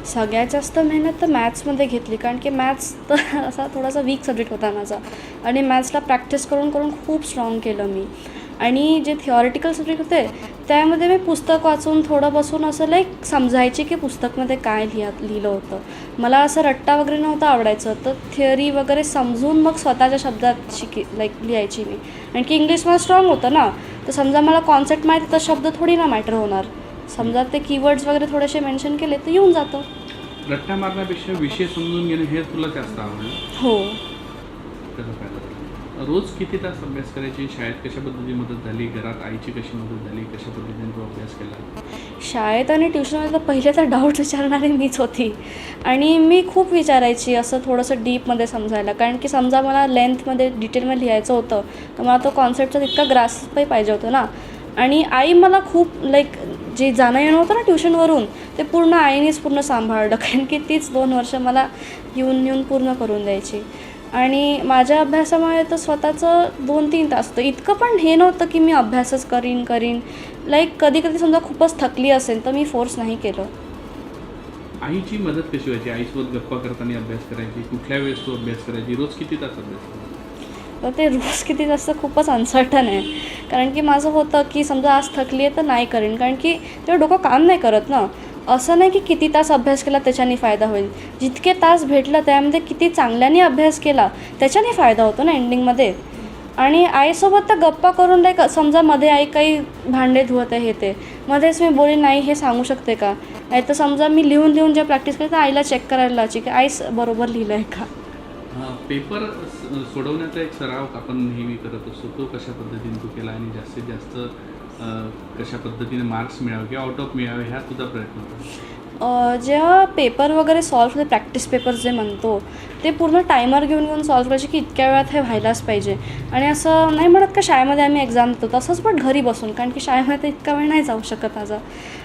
सगळ्यात जास्त मेहनत तर मॅथ्समध्ये घेतली, कारण की मॅथ्स तर असा थोडासा वीक सब्जेक्ट होता माझा आणि मॅथ्सला प्रॅक्टिस करून करून खूप स्ट्रॉंग केलं मी. आणि जे थिऑरिटिकल सब्जेक्ट होते त्यामध्ये मी पुस्तक वाचून थोडं बसून असं लाईक समजायची की पुस्तकमध्ये काय लिहिलं होतं. मला असं रट्टा वगैरे नव्हतं आवडायचं, तर थिअरी वगैरे समजून मग स्वतःच्या शब्दात लिहायची मी. कारण की इंग्लिश मला स्ट्रॉंग होतं ना, तर समजा मला कॉन्सेप्ट माहिती तर शब्द थोडी ना मॅटर होणार. समजा ते कीवर्ड्स वगैरे थोडेसे मेन्शन केले तर येऊन जातं. रट्टा मारण्यापेक्षा विषय समजून घेणं हे तुला जास्त आवडलं? हो. कसं पाहिलं? रोज किती तास अभ्यास करायची? शाळेत कशा पद्धतीने मदत झाली? घरात आईची कशी मदत झाली? कशा पद्धतीने तू अभ्यास केला? शाळेत आणि ट्युशनमध्ये तर पहिले तर डाऊट विचारणारी मीच होती आणि मी खूप विचारायची असं थोडंसं डीपमध्ये समजायला. कारण की समजा मला लेंथमध्ये डिटेलमध्ये लिहायचं होतं तर मला तो कॉन्सेप्टचा तितका ग्रास्पही पाहिजे होतं ना. आणि आई मला खूप लाईक जे जाणं येणं होतं ना ट्युशनवरून ते पूर्ण आईनेच पूर्ण सांभाळलं, कारण की तीच 2 वर्ष मला येऊन पूर्ण करून द्यायची. आणि माझ्या अभ्यासामुळे तर स्वतःचं 2-3 तास होतं. इतकं पण हे नव्हतं की मी अभ्यासच करीन. लाईक कधी कधी समजा खूपच थकली असेल तर मी फोर्स नाही केलं. आईची मदत कशी व्हायची? आईसोबत गप्पा करताना अभ्यास करायची? कुठल्या वेळेस तू अभ्यास करायची? रोज किती तास अभ्यास करायची? तर ते रोज किती जास्त खूपच अनसर्टन आहे. कारण की माझं होतं की समजा आज थकली आहे तर नाही करेन, कारण की तेव्हा डोकं काम नाही करत ना. असं नाही की किती तास अभ्यास केला त्याच्याने फायदा होईल. जितके तास भेटलं त्यामध्ये किती चांगल्याने अभ्यास केला त्याच्याने फायदा होतो ना एंडिंगमध्ये. आणि आईसोबत तर गप्पा करून लाईक समजा मध्ये आई काही भांडे धुवत आहे ते मध्येच मी बोली नाही हे सांगू शकते का, नाही तर समजा मी लिहून जे प्रॅक्टिस करते तर आईला चेक करायला लावायची की आईस बरोबर लिहिलं आहे का. पेपर सोडवण्याचा एक सराव आपण नेहमी करत असतो, तो कशा पद्धतीने तू केला आणि जास्तीत जास्त कशा पद्धतीने मार्क्स मिळावे किंवा आउट ऑफ मिळावे ह्या तुझा प्रयत्न होता? जेव्हा पेपर वगैरे सॉल्व होते प्रॅक्टिस पेपर जे म्हणतो ते पूर्ण टायमर घेऊन सॉल्व करायचे की इतक्या वेळात हे व्हायलाच पाहिजे. आणि असं नाही म्हणत का शाळेमध्ये आम्ही एक्झाम देतो तसंच पण घरी बसून, कारण की शाळेमध्ये तर इतका वेळ नाही जाऊ शकत माझा.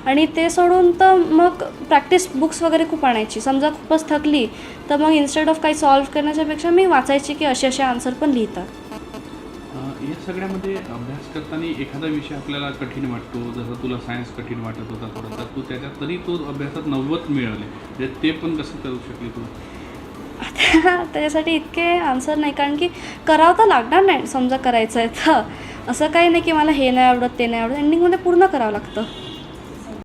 आणि ते सोडून तर मग प्रॅक्टिस बुक्स वगैरे खूप आणायची. समजा खूपच थकली तर मग इन्स्टेड ऑफ काही सॉल्व करण्याच्यापेक्षा मी वाचायची की असे आन्सर पण लिहितात. या सगळ्यामध्ये अभ्यास करताना एखादा विषय आपल्याला कठीण वाटतो, जसं तुला सायन्स कठीण वाटत होता थोडासा, तू त्याच्यात तरी तो अभ्यासात 90 मिळवले, म्हणजे ते पण कसं करू शकली तू? आता त्याच्यासाठी इतके आन्सर नाही, कारण की करावं तर लागणार नाही. समजा करायचं आहे तर असं काही नाही की मला हे नाही आवडत ते नाही आवडत, एंडिंगमध्ये पूर्ण करावं लागतं.